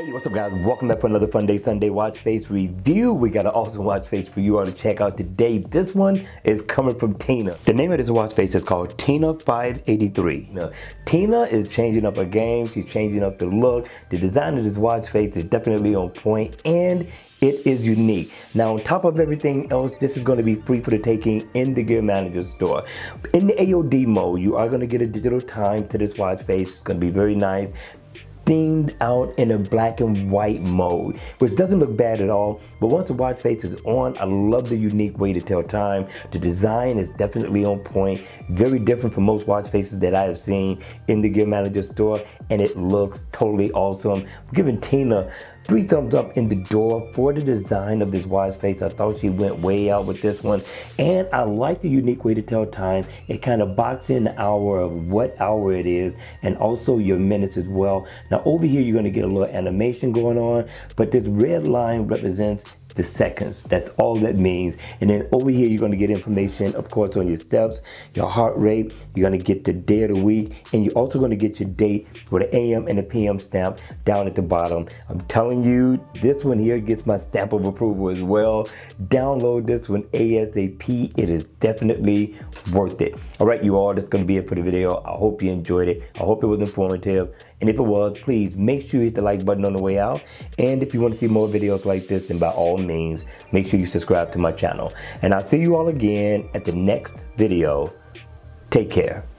Hey, what's up guys? Welcome back for another Fun Day Sunday watch face review. We got an awesome watch face for you all to check out today. This one is coming from Tina. The name of this watch face is called Tina 583. Now, Tina is changing up her game. She's changing up the look. The design of this watch face is definitely on point and it is unique. Now, on top of everything else, this is going to be free for the taking in the Gear Manager store. In the AOD mode, you are going to get a digital time to this watch face. It's going to be very nice. Themed out in a black and white mode, which doesn't look bad at all. But once the watch face is on, I love the unique way to tell time. The design is definitely on point, very different from most watch faces that I have seen in the Gear Manager store, and it looks totally awesome. I'm giving Tina 3 thumbs up in the door for the design of this watch face. I thought she went way out with this one, and I like the unique way to tell time. It kind of boxes in the hour of what hour it is, and also your minutes as well. Now over here you're going to get a little animation going on, but this red line represents the seconds. That's all that means. And then over here you're going to get information, of course, on your steps, your heart rate. You're going to get the day of the week, and you're also going to get your date with the AM and the PM stamp down at the bottom. I'm telling you, this one here gets my stamp of approval as well. Download this one ASAP. It is definitely worth it. All right, you all, that's going to be it for the video. I hope you enjoyed it. I hope it was informative. And if it was, please make sure you hit the like button on the way out. And if you want to see more videos like this, then by all means, make sure you subscribe to my channel. And I'll see you all again at the next video. Take care.